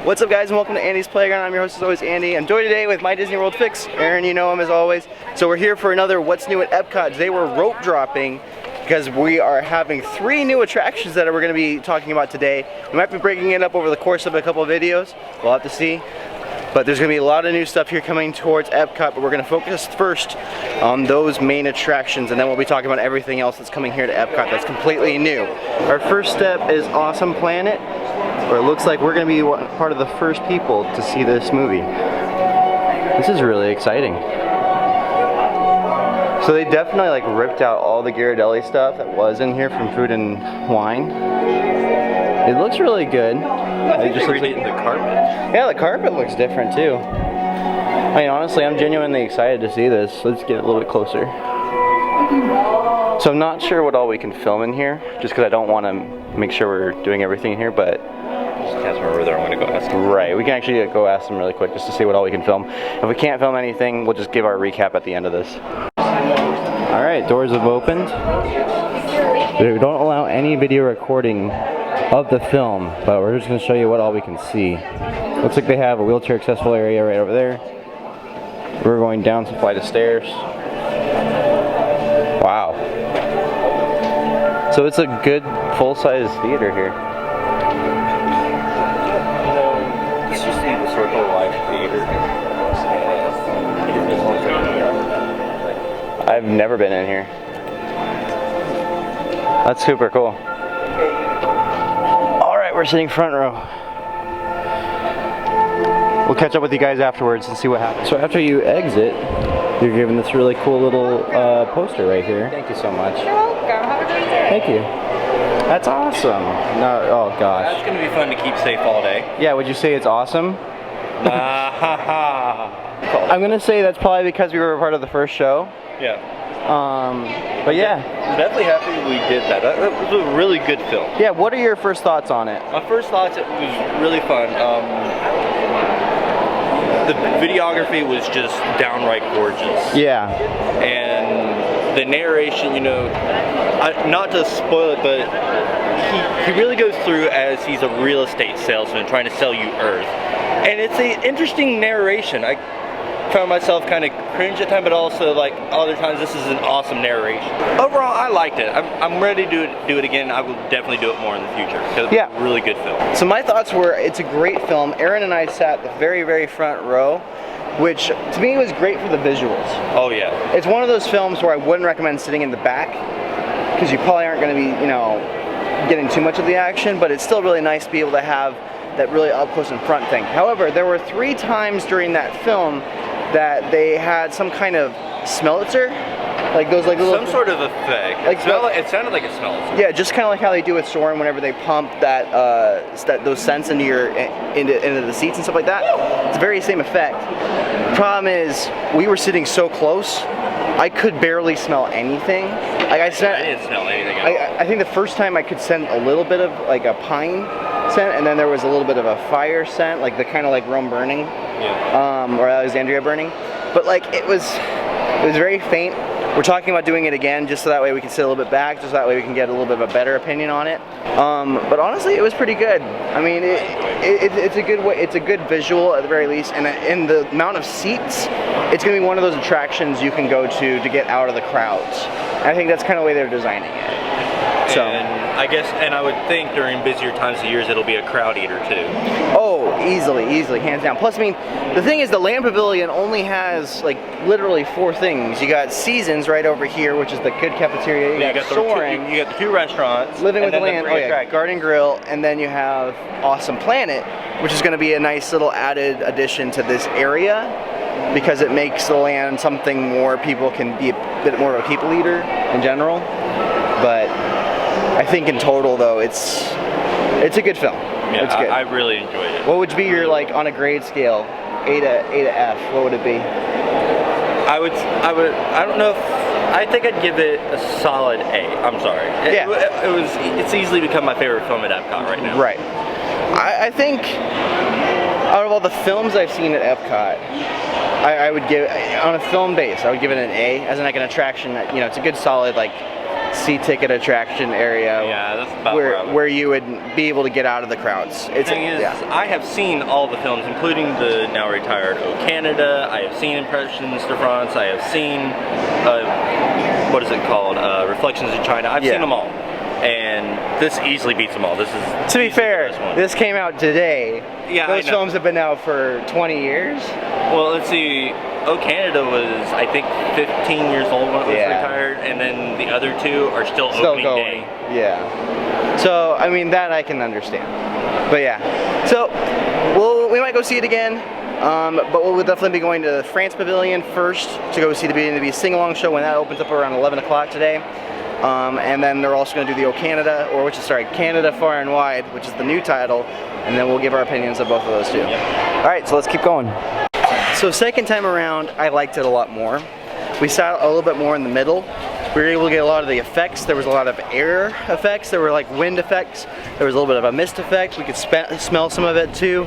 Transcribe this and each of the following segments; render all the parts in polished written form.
What's up, guys, and welcome to Andy's Playground. I'm your host as always, Andy. I'm joined today with my Disney World Fix. Aaron, you know him as always. So we're here for another What's New at Epcot. Today we're rope dropping because we are having 3 new attractions that we're going to be talking about today. We might be breaking it up over the course of a couple of videos. We'll have to see. But there's going to be a lot of new stuff here coming towards Epcot, but we're going to focus first on those main attractions, and then we'll be talking about everything else that's coming here to Epcot that's completely new. Our first step is Awesome Planet, where it looks like we're going to be part of the first people to see this movie. This is really exciting. So they definitely like ripped out all the Ghirardelli stuff that was in here from Food and Wine. It looks really good. It just looks like the carpet. Yeah, the carpet looks different too. I mean, honestly, I'm genuinely excited to see this. Let's get a little bit closer. So I'm not sure what all we can film in here, just because I don't want to make sure we're doing everything in here, but Just can't remember whether I want to go ask them. right, we can actually go ask them really quick just to see what all we can film. If we can't film anything, we'll just give our recap at the end of this. Alright, doors have opened. We don't allow any video recording of the film, but we're just going to show you what all we can see. Looks like they have a wheelchair accessible area right over there. We're going down some flight of stairs. Wow. So it's a good full-size theater here. It's just the Circle of Life Theater. I've never been in here. That's super cool. Alright, we're sitting front row. We'll catch up with you guys afterwards and see what happens. So after you exit, you're given this really cool little poster right here. Thank you so much. You're welcome. Have a great day. Thank you. That's awesome. No, oh gosh. That's going to be fun to keep safe all day. Yeah, would you say it's awesome? I'm gonna say that's probably because we were a part of the first show. Yeah. But yeah. I'm definitely happy we did that. That was a really good film. Yeah, what are your first thoughts on it? My first thoughts, it was really fun. The videography was just downright gorgeous. Yeah. And the narration, you know, not to spoil it, but he really goes through as he's a real estate salesman trying to sell you Earth. And it's an interesting narration. I found myself kind of cringe at times, but also like other times this is an awesome narration. Overall, I liked it. I'm ready to do it again. I will definitely do it more in the future because it's a really good film. So my thoughts were, it's a great film. Aaron and I sat the very, very front row, which to me was great for the visuals. Oh yeah. It's one of those films where I wouldn't recommend sitting in the back because you probably aren't going to be, you know, getting too much of the action, but it's still really nice to be able to have that really up close and front thing. However, there were 3 times during that film that they had some kind of smelter, like those like little some sort of effect. Like it sounded like a smell. Yeah, just kind of like how they do with Soarin' whenever they pump that those scents into the seats and stuff like that. It's the very same effect. Problem is, we were sitting so close, I could barely smell anything. Like I didn't smell anything at all. I think the first time I could scent a little bit of like a pine scent, and then there was a little bit of a fire scent, like the kind of like Rome burning, or Alexandria burning. But like it was very faint. We're talking about doing it again, just so that way we can sit a little bit back, just so that way we can get a little bit of a better opinion on it. But honestly, it was pretty good. I mean, it's a good way. It's a good visual at the very least, and in the amount of seats, it's going to be one of those attractions you can go to get out of the crowds. And I think that's kind of the way they're designing it. So. And I guess, and I would think during busier times of years, it'll be a crowd eater too. Oh, easily, hands down. Plus, I mean, the thing is, the Land Pavilion only has like literally 4 things. You got Seasons right over here, which is the good cafeteria. You got Soarin'. You got the 2 restaurants. Living with the Land. Oh yeah, Garden Grill, and then you have Awesome Planet, which is going to be a nice little added addition to this area because it makes the land something more people can be a bit more of a people eater in general. But I think in total, though, it's a good film. Yeah, it's good. I really enjoyed it. What would be your, like, on a grade scale, A to F, what would it be? I don't know if, I think I'd give it a solid A. I'm sorry. It's easily become my favorite film at Epcot right now. Right. I think out of all the films I've seen at Epcot, I would give, on a film base, I would give it an A, as in like an attraction that, you know, it's a good solid, like, C-ticket attraction area. Yeah, that's about where where you would be able to get out of the crowds. The thing is, I have seen all the films, including the now retired O Canada. I have seen Impressions de France. I have seen what is it called? Reflections in China. I've seen them all, and this easily beats them all. This is, to be fair, this came out today. Yeah, those films have been out for 20 years. Well, let's see. O Canada was, I think, 15 years old when it was retired, and then the other two are still opening going. day. Yeah. So, I mean, that I can understand. But yeah. So, we might go see it again. But we'll definitely be going to the France Pavilion first to go see the Beauty and the Beast sing-along show when that opens up around 11 o'clock today. And then they're also going to do the O Canada, Canada Far and Wide, which is the new title. And then we'll give our opinions of both of those too. Yep. All right, so let's keep going. So second time around, I liked it a lot more. We sat a little bit more in the middle. We were able to get a lot of the effects. There was a lot of air effects. There were like wind effects. There was a little bit of a mist effect. We could smell some of it too.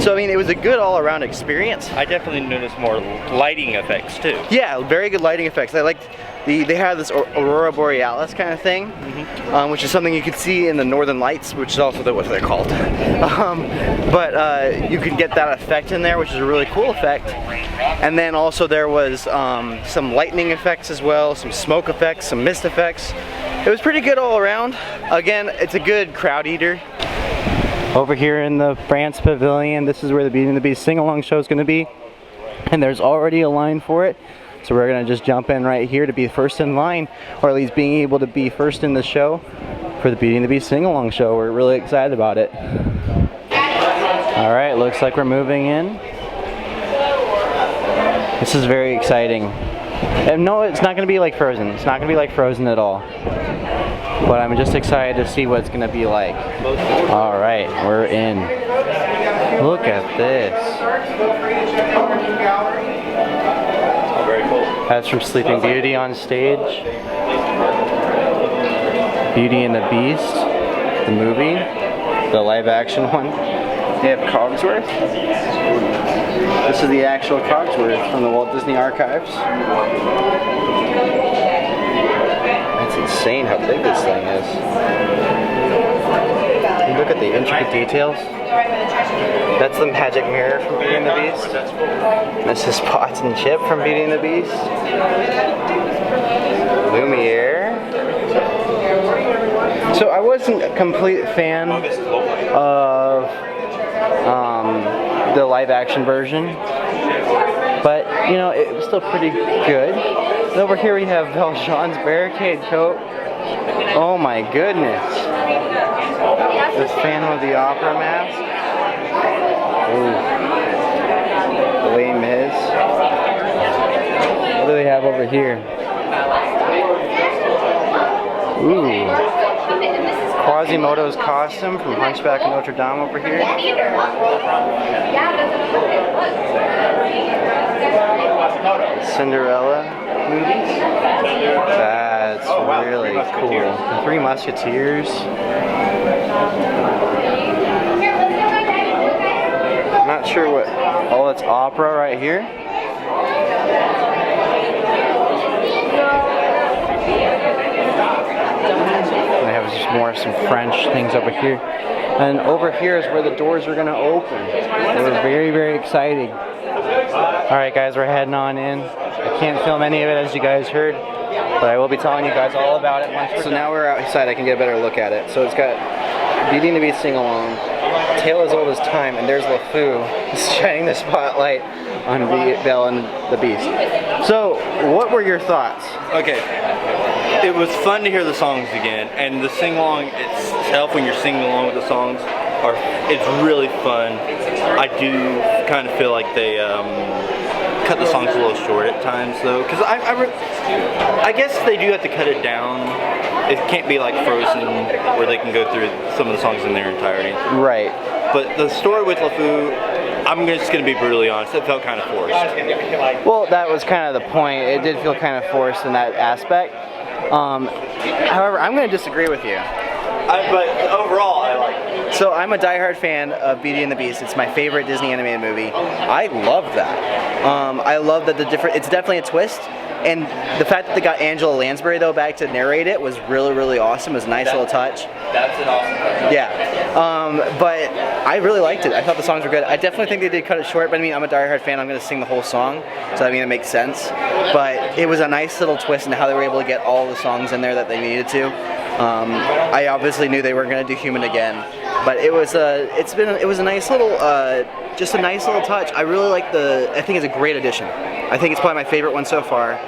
So I mean, it was a good all-around experience. I definitely noticed more lighting effects too. Yeah, very good lighting effects. I liked they had this Aurora Borealis kind of thing, which is something you could see in the Northern Lights, which is also what they're called. But you can get that effect in there, which is a really cool effect. And then also there was some lightning effects as well, some smoke effects, some mist effects. It was pretty good all around. Again, it's a good crowd eater. Over here in the France Pavilion, this is where the Beauty and the Beast sing-along show is going to be. And there's already a line for it. So we're going to just jump in right here to be first in line, or at least being able to be first in the show for the Beauty and the Beast sing-along show. We're really excited about it. Alright, looks like we're moving in. This is very exciting. And no, it's not going to be like Frozen. It's not going to be like Frozen at all. But I'm just excited to see what it's going to be like. Alright, we're in. Look at this. That's from Sleeping Beauty on stage. Beauty and the Beast, the movie, the live action one. They have Cogsworth. This is the actual Cogsworth from the Walt Disney Archives. It's insane how big this thing is. And look at the intricate details. That's the magic mirror from Beauty and the Beast. This is Pots and Chip from Beauty and the Beast. Lumiere. So I wasn't a complete fan of the live action version, but you know, it was still pretty good. And over here we have Valjean's barricade coat. Oh my goodness. This Phantom of the Opera mask. Ooh. Les Mis. What do they have over here? Ooh. Quasimodo's costume from Hunchback of Notre Dame over here. Cinderella movies. That's really cool. The Three Musketeers. I'm not sure what. Oh, it's opera right here. They have just some French things over here. And over here is where the doors are going to open. We're very, very excited. Alright guys, we're heading on in. I can't film any of it as you guys heard, but I will be telling you guys all about it once we're done. Now we're outside, I can get a better look at it. So it's got Beauty and the Beast sing-along, Tale as Old as Time, and there's LeFou shining the spotlight on Belle and the Beast. So, what were your thoughts? Okay, it was fun to hear the songs again, and the sing-along itself, when you're singing along with the songs, it's really fun. I do kind of feel like they cut the songs a little short at times, though, because I guess they do have to cut it down. It can't be like Frozen, where they can go through some of the songs in their entirety. Right. But the story with LeFou, I'm just going to be brutally honest, it felt kind of forced. Well, that was kind of the point. It did feel kind of forced in that aspect. However, I'm going to disagree with you. But overall, I like it. So I'm a diehard fan of Beauty and the Beast. It's my favorite Disney animated movie. I love that. I love that it's definitely a twist. And the fact that they got Angela Lansbury though back to narrate it was really, really awesome. It was a nice little touch. That's an awesome touch. Yeah, but I really liked it. I thought the songs were good. I definitely think they did cut it short, but I mean, I'm a diehard fan. I'm going to sing the whole song, so I mean, it makes sense. But it was a nice little twist in how they were able to get all the songs in there that they needed to. I obviously knew they were going to do Human Again, but it was a nice little, just a nice little touch. I really like I think it's a great addition. I think it's probably my favorite one so far.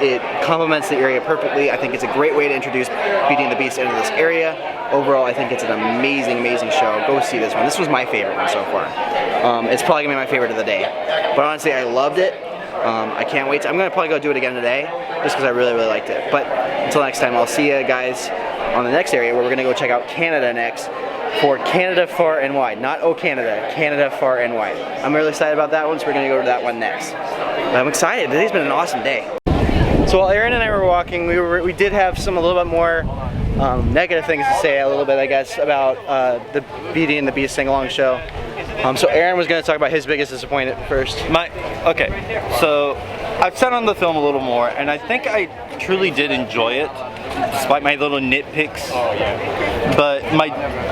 It complements the area perfectly. I think it's a great way to introduce Beauty and the Beast into this area. Overall, I think it's an amazing, amazing show. Go see this one. This was my favorite one so far. It's probably going to be my favorite of the day. But honestly, I loved it. I can't wait. I'm going to probably go do it again today just because I really, really liked it. But until next time, I'll see you guys on the next area where we're going to go check out Canada next for Canada Far and Wide. Not Oh Canada, Canada Far and Wide. I'm really excited about that one, so we're going to go to that one next. But I'm excited. Today's been an awesome day. So while Aaron and I were walking, we did have a little bit more negative things to say, a little bit, I guess, about the Beauty and the Beast sing-along show. So Aaron was going to talk about his biggest disappointment first. Okay, so I've sat on the film a little more, and I think I truly did enjoy it, despite my little nitpicks. But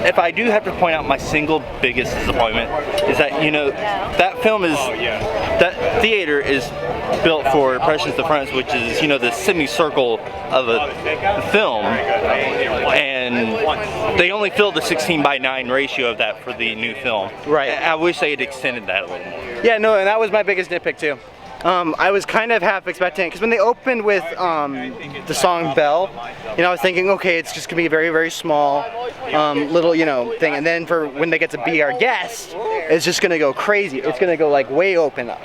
if I do have to point out my single biggest disappointment, is that, you know, that film is, that theater is built for Impressions de France, which is, you know, the semicircle of a film, and they only filled the 16:9 ratio of that for the new film. Right. I wish they had extended that a little more. Yeah, no, and that was my biggest nitpick too. I was kind of half expecting, because when they opened with the song Belle, you know, I was thinking, okay, it's just gonna be a very, very small little, you know, thing, and then for when they get to Be Our Guest, it's just gonna go crazy. It's gonna go like way open up.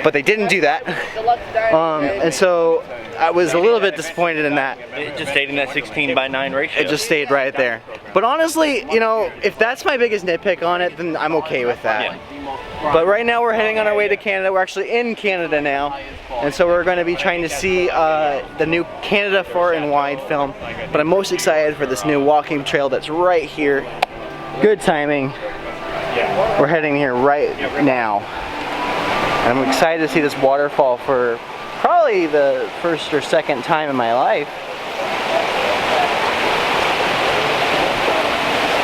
But they didn't do that, and so I was a little bit disappointed in that. It just stayed in that 16:9 ratio. It just stayed right there. But honestly, you know, if that's my biggest nitpick on it, then I'm okay with that. Yeah. But right now we're heading on our way to Canada. We're actually in Canada now, and so we're going to be trying to see the new Canada Far and Wide film. But I'm most excited for this new walking trail that's right here. Good timing. We're heading here right now. And I'm excited to see this waterfall for probably the first or second time in my life.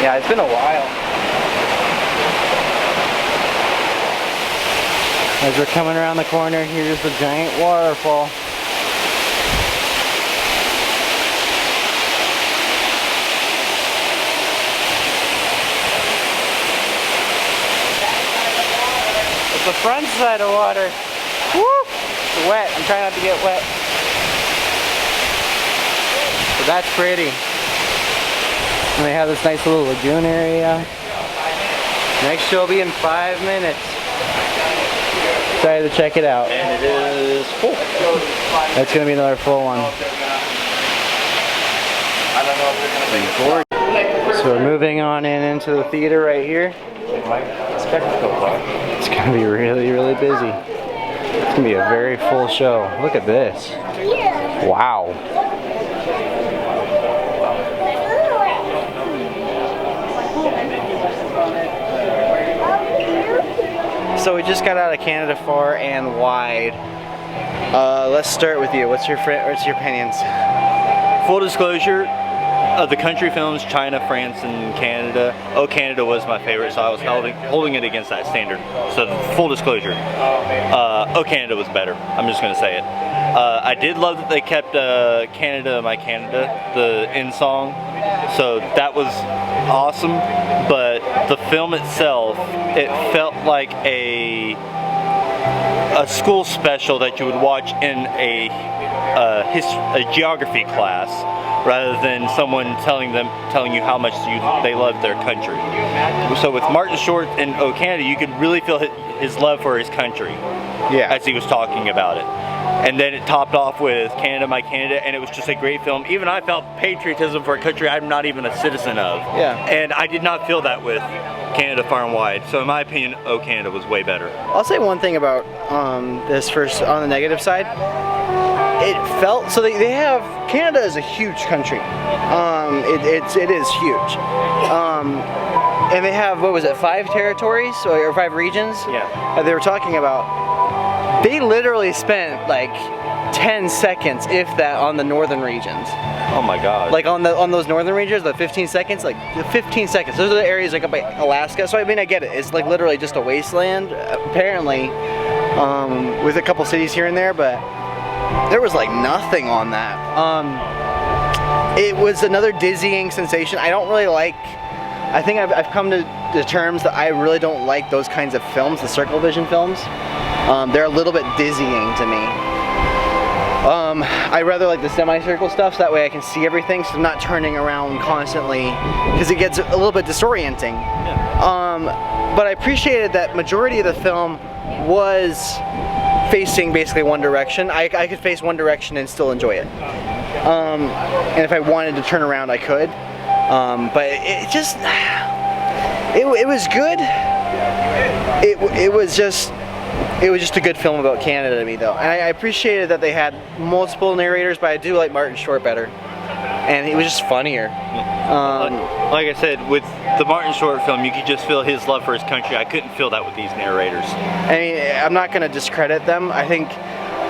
Yeah, it's been a while. As we're coming around the corner, here's the giant waterfall. It's the front side of water. Woo! It's wet. I'm trying not to get wet. But that's pretty. And they have this nice little lagoon area. Next show will be in 5 minutes. Excited to check it out. And it is full. That's going to be another full one. So we're moving on into the theater right here. It's going to be really, really busy. It's going to be a very full show. Look at this. Wow. So we just got out of Canada Far and Wide. Let's start with you. What's your opinions? Full disclosure, of the country films, China, France, and Canada, Oh Canada was my favorite, so I was holding it against that standard. So full disclosure, Oh Canada was better. I'm just going to say it. I did love that they kept Canada, My Canada, the end song. So that was awesome, but the film itself, it felt like a school special that you would watch in a geography class, rather than someone telling you how much they love their country. So with Martin Short and Oh Canada, you could really feel his love for his country, as he was talking about it. And then it topped off with Canada, My Canada, and it was just a great film. Even I felt patriotism for a country I'm not even a citizen of. And I did not feel that with Canada Far and Wide. So in my opinion, Oh Canada was way better. I'll say one thing about this first, on the negative side. It felt, so they have, Canada is a huge country. It is huge. And they have, what was it, 5 territories or 5 regions? Yeah. That they were talking about. They literally spent like 10 seconds, if that, on the northern regions. Oh my god. Like on those northern regions, the 15 seconds, like the 15 seconds. Those are the areas like up by Alaska. So I mean, I get it. It's like literally just a wasteland, apparently, with a couple cities here and there, but there was like nothing on that. It was another dizzying sensation. I don't really like, I think I've come to the terms that I really don't like those kinds of films, the circle vision films. They're a little bit dizzying to me. I rather like the semicircle stuff, so that way I can see everything, so I'm not turning around constantly, because it gets a little bit disorienting. Yeah. But I appreciated that majority of the film was facing basically one direction. I could face one direction and still enjoy it. And if I wanted to turn around, I could. But it just, it was good. It was just a good film about Canada to me, though. And I appreciated that they had multiple narrators, but I do like Martin Short better. And he was just funnier. Like I said, with the Martin Short film, you could just feel his love for his country. I couldn't feel that with these narrators. I mean, I'm not going to discredit them. I think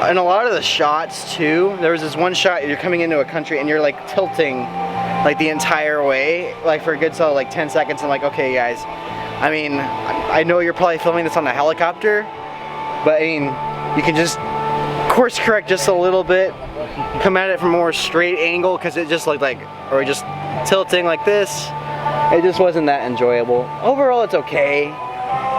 in a lot of the shots, too, there was this one shot, you're coming into a country and you're like tilting like the entire way, like for a good solid like 10 seconds. I'm like, okay, guys, I mean, I know you're probably filming this on a helicopter, but I mean, you can just course correct just a little bit, come at it from a more straight angle, because it just looked like, or just tilting like this, it just wasn't that enjoyable. Overall, it's okay.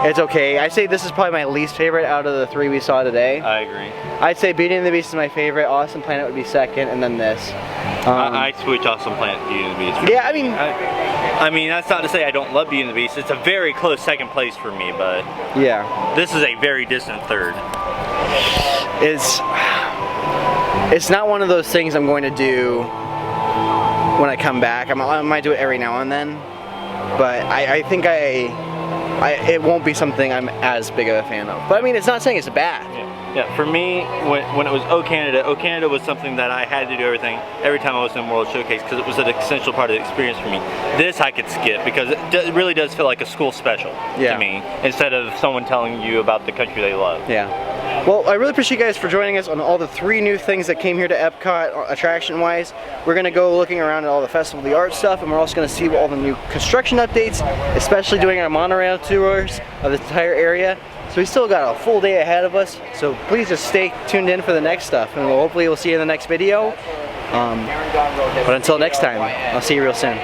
It's okay. I'd say this is probably my least favorite out of the three we saw today. I agree. I'd say Beauty and the Beast is my favorite, Awesome Planet would be second, and then this. I'd switch Awesome Planet to Beauty and the Beast. Yeah, I mean, that's not to say I don't love Beauty and the Beast. It's a very close second place for me, but yeah, this is a very distant third. It's not one of those things I'm going to do when I come back. I might do it every now and then, but I think it won't be something I'm as big of a fan of. But I mean, it's not saying it's bad. Yeah, for me, when it was O Canada was something that I had to do every time I was in World Showcase, because it was an essential part of the experience for me. This I could skip, because it really does feel like a school special to me, instead of someone telling you about the country they love. Yeah. Well, I really appreciate you guys for joining us on all the 3 new things that came here to Epcot attraction-wise. We're going to go looking around at all the Festival of the Arts stuff, and we're also going to see all the new construction updates, especially doing our monorail tours of the entire area. So we still got a full day ahead of us, so please just stay tuned in for the next stuff, and hopefully we'll see you in the next video. But until next time, I'll see you real soon.